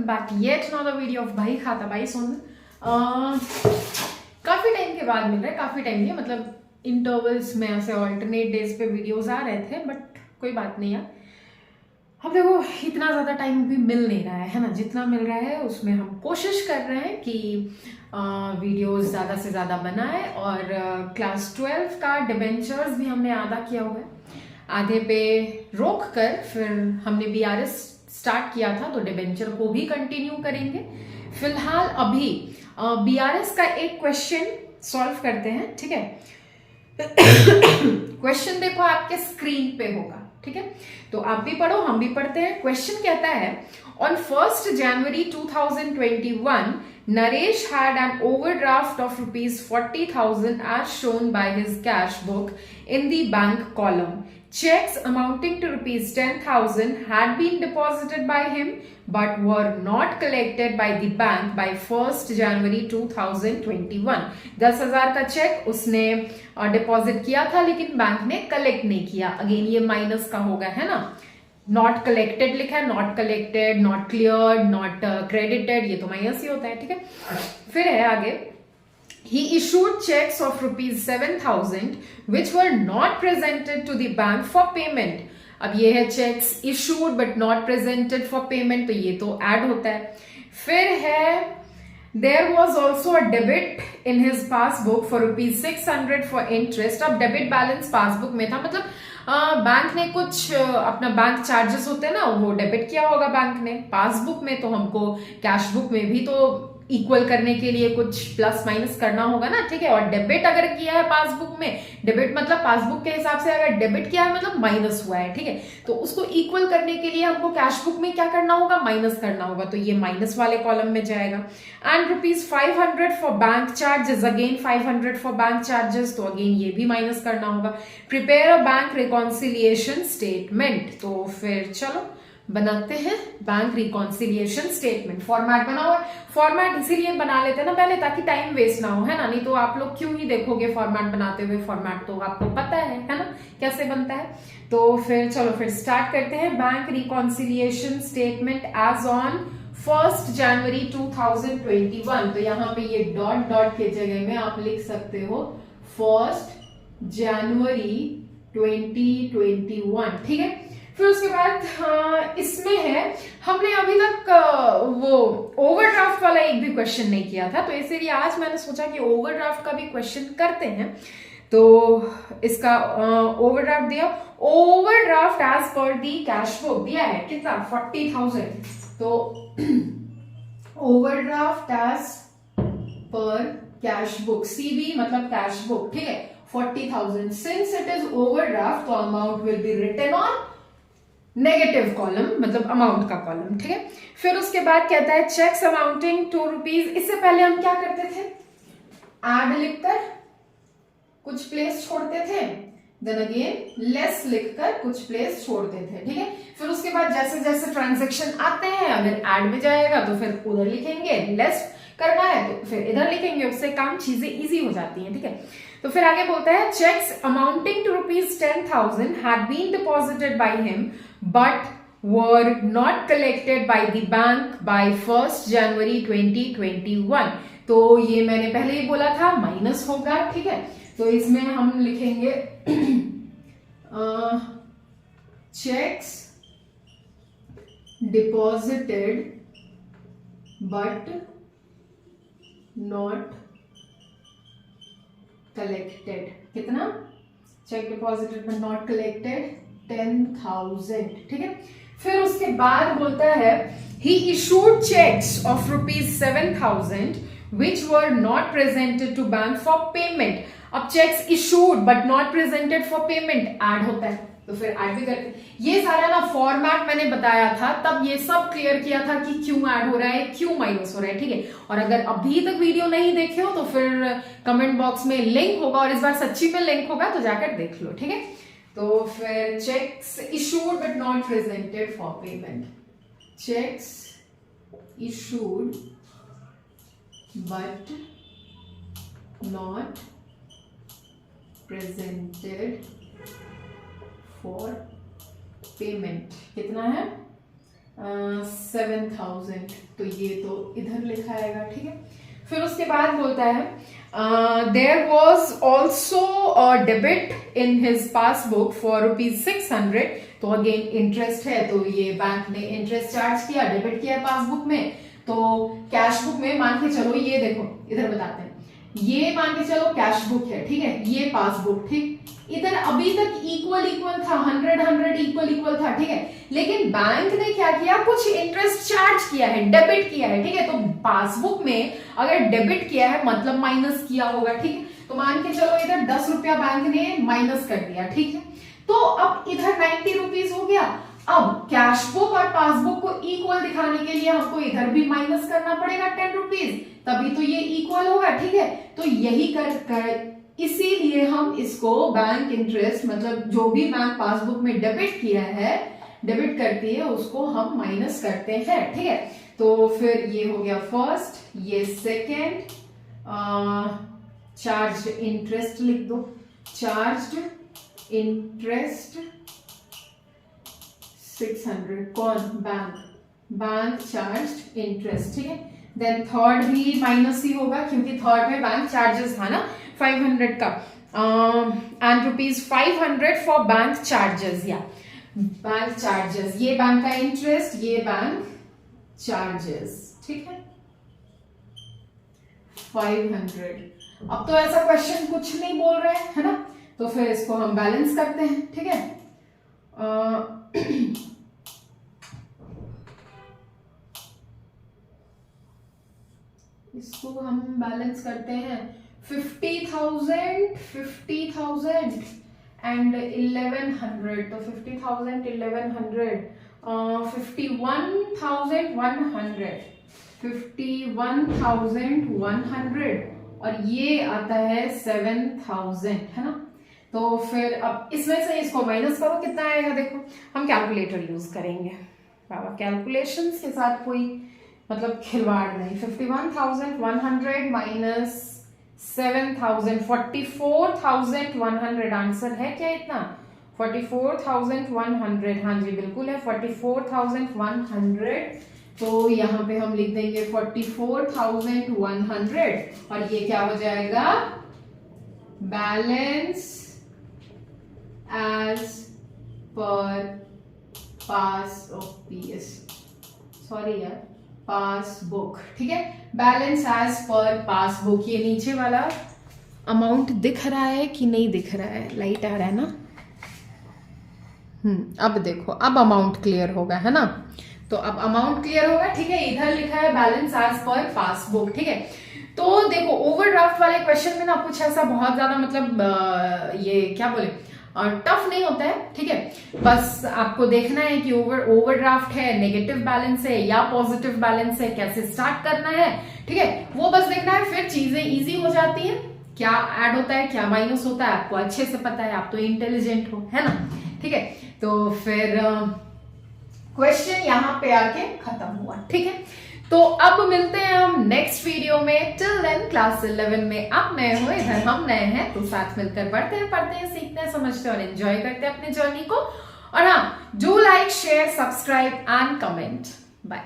back to yet another video of भाई खाता भाई सुन। काफी टाइम के बाद मिल रहा है, काफी टाइम नहीं मतलब इंटरवल्स में ऐसे ऑल्टरनेट डेज पे वीडियोस आ रहे थे, बट कोई बात नहीं यार। अब देखो इतना ज़्यादा टाइम भी मिल नहीं रहा है ना, जितना मिल रहा है उसमें हम कोशिश कर रहे हैं कि वीडियोस ज़्यादा से ज़्यादा बनाए। और क्लास 12 का डिबेंचर्स भी हमने आधा किया हुआ है, आधे पे रोक कर फिर हमने BRS स्टार्ट किया था, तो डिबेंचर को भी कंटिन्यू करेंगे। फिलहाल अभी BRS का एक क्वेश्चन सॉल्व करते हैं, ठीक है। क्वेश्चन देखो आपके स्क्रीन पे होगा, ठीक है, तो आप भी पढ़ो हम भी पढ़ते हैं। क्वेश्चन कहता है on 1st January 2021 Naresh had an overdraft of ₹40,000 as shown by his cash book in the bank column. Checks amounting to ₹10,000 had been deposited by him but were not collected by the bank by 1st January 2021. 10,000 का check उसने deposit किया था लेकिन bank ने collect नहीं किया। Again ये minus का होगा, है ना। नॉट कलेक्टेड लिखा है, not collected, not clear, not credited, ये तो माइनस ही होता है, ठीक है। फिर है आगे, he issued checks of ₹7,000 which were not presented to the bank for payment. अब ये है checks issued but not presented for payment, तो ये तो ऐड होता है। फिर है there was also a debit in his passbook for ₹600 for interest. अब डेबिट बैलेंस पासबुक में था, मतलब बैंक ने कुछ अपना बैंक चार्जेस होते हैं ना, वो डेबिट किया होगा बैंक ने पासबुक में, तो हमको कैश बुक में भी तो इक्वल करने के लिए कुछ प्लस माइनस करना होगा ना, ठीक है। और डेबिट अगर किया है पासबुक में, डेबिट मतलब पासबुक के हिसाब से अगर डेबिट किया है मतलब माइनस हुआ है, ठीक है। तो उसको इक्वल करने के लिए हमको कैश बुक में क्या करना होगा, माइनस करना होगा, तो ये माइनस वाले कॉलम में जाएगा। And ₹500 for bank charges, again 500 for bank charges, तो अगेन ये भी माइनस करना होगा। Prepare a bank reconciliation statement, तो फिर चलो बनाते हैं बैंक रिकॉन्सिलिएशन स्टेटमेंट। फॉर्मेट बना हुआ है, फॉर्मेट इसीलिए बना लेते हैं ना पहले ताकि टाइम वेस्ट ना हो, है ना। नहीं तो आप लोग क्यों ही देखोगे फॉर्मेट बनाते हुए, फॉर्मेट तो आपको पता है ना कैसे बनता है। तो फिर चलो फिर स्टार्ट करते हैं। Bank reconciliation statement as on 1st January 2021, तो यहाँ पे ये डॉट डॉट के जगह में आप लिख सकते हो 1st January 2021, ठीक है। फिर उसके बाद इसमें है, हमने अभी तक वो ओवरड्राफ्ट वाला एक भी क्वेश्चन नहीं किया था, तो इसीलिए आज मैंने सोचा कि ओवरड्राफ्ट का भी क्वेश्चन करते हैं। तो इसका ओवरड्राफ्ट दिया, ओवरड्राफ्ट एज पर दी कैश बुक दिया है कितना, 40,000, तो overdraft as per cash book, CB मतलब कैश बुक, ठीक है, 40,000। सिंस इट इज ओवरड्राफ्ट तो amount will be written on negative column, मतलब अमाउंट का कॉलम, ठीक है। फिर उसके बाद कहता है चेक्स अमाउंटिंग ₹2। इससे पहले हम क्या करते थे, एड लिखकर कुछ प्लेस छोड़ते थे, देन अगेन लेस लिखकर कुछ प्लेस छोड़ते थे, ठीक है। फिर उसके बाद जैसे जैसे ट्रांजैक्शन आते हैं, अगर एड में जाएगा तो फिर उधर लिखेंगे, लेस करना है तो फिर इधर लिखेंगे, उससे काम चीजें इजी हो जाती हैं, ठीक है। तो फिर आगे बोलता है cheques amounting to ₹10,000 had been deposited by him but were not collected by the bank by 1st January 2021। तो ये मैंने पहले ही बोला था माइनस होगा, ठीक है। तो इसमें हम लिखेंगे cheques deposited but not collected, कितना, cheque deposited but not collected 10,000, ठीक है। फिर उसके बाद बोलता है he issued checks of ₹7,000 which were not presented to bank for payment। अब checks issued but not presented for payment add होता है, तो फिर ऐड भी करते हैं। ये सारा ना फॉर्मेट मैंने बताया था, तब ये सब क्लियर किया था कि क्यों ऐड हो रहा है, क्यों माइनस हो रहा है, ठीक है। और अगर अभी तक वीडियो नहीं देखे हो तो फिर कमेंट बॉक्स में लिंक होगा, और इस बार सच्ची में लिंक होगा तो जाकर देख लो, ठीक है। तो फिर cheques issued but not presented for payment, cheques issued but not presented for payment, कितना है 7,000, तो ये तो इधर लिखा आएगा, ठीक है। फिर उसके बाद बोलता है there was also a debit in his passbook for ₹600, तो अगेन इंटरेस्ट है, तो ये बैंक ने इंटरेस्ट चार्ज किया, डेबिट किया पासबुक में। तो कैश बुक में मान के चलो, ये देखो इधर बताते हैं, ये मान के चलो कैश बुक है, ठीक है, ये पासबुक, ठीक, इधर अभी तक इक्वल इक्वल था, 100 इक्वल इक्वल था, ठीक है। लेकिन बैंक ने क्या किया, कुछ इंटरेस्ट चार्ज किया है, डेबिट किया है, ठीक है। तो पासबुक में अगर डेबिट किया है मतलब माइनस किया होगा, ठीक है। तो मान के चलो इधर 10 रुपया बैंक ने माइनस कर दिया, ठीक है। तो अब इधर 90 रुपीज हो गया। अब कैश बुक और पासबुक को इक्वल दिखाने के लिए हमको इधर भी माइनस करना पड़ेगा 10 रुपीज, तभी तो ये इक्वल होगा, ठीक है। तो यही कर इसीलिए हम इसको बैंक इंटरेस्ट, मतलब जो भी बैंक पासबुक में डेबिट किया है, डेबिट करती है, उसको हम माइनस करते हैं, ठीक है। तो फिर ये हो गया फर्स्ट, ये सेकेंड, चार्ज इंटरेस्ट लिख दो, चार्ज इंटरेस्ट 600, कौन, बैंक चार्ज इंटरेस्ट, ठीक है। देन थर्ड भी माइनस ही होगा क्योंकि थर्ड में बैंक चार्जेस था ना 500 का, एंड ₹500 फॉर बैंक चार्जेस, या बैंक चार्जेस, ये बैंक का इंटरेस्ट, ये बैंक चार्जेस, ठीक है, 500। अब तो ऐसा क्वेश्चन कुछ नहीं बोल रहे है ना, तो फिर इसको हम बैलेंस करते हैं, ठीक है। इसको हम बैलेंस करते हैं, 50,000 एंड 1100, तो 50,000 1100, 51,100 और ये आता है 7,000, है ना। तो फिर अब इसमें से इसको माइनस करो, कितना आएगा देखो। हम कैलकुलेटर यूज करेंगे बाबा, कैलकुलेशंस के साथ कोई मतलब खिलवाड़ नहीं। 51,100 माइनस 7,000, 44,100 आंसर है क्या इतना, 44,100, हाँ जी बिल्कुल है 44,100। तो यहाँ पे हम लिख देंगे 44,100 और ये क्या हो जाएगा, balance as per pass of PS, sorry यार, पासबुक, ठीक है, बैलेंस एज पर पासबुक। ये नीचे वाला अमाउंट दिख रहा है कि नहीं दिख रहा है, लाइट आ रहा है ना, अब देखो, अब अमाउंट क्लियर होगा, है ना। तो अब अमाउंट क्लियर होगा, ठीक है। इधर लिखा है बैलेंस एज पर पासबुक, ठीक है। तो देखो ओवरड्राफ्ट वाले क्वेश्चन में ना कुछ ऐसा बहुत ज्यादा मतलब ये क्या बोले, टफ नहीं होता है, ठीक है। बस आपको देखना है कि ओवरड्राफ्ट है, नेगेटिव बैलेंस है या पॉजिटिव बैलेंस है, कैसे स्टार्ट करना है, ठीक है, वो बस देखना है, फिर चीजें इजी हो जाती हैं। क्या ऐड होता है, क्या माइनस होता है, आपको अच्छे से पता है, आप तो इंटेलिजेंट हो, है ना, ठीक है। तो फिर क्वेश्चन यहाँ पे आके खत्म हुआ, ठीक है। तो अब मिलते हैं हम नेक्स्ट वीडियो में। टिल देन क्लास 11 में आप नए हो, इधर हम नए हैं, तो साथ मिलकर पढ़ते हैं, सीखते हैं, समझते हैं और एंजॉय करते हैं अपने जर्नी को। और हाँ, do like, share, subscribe and comment. Bye.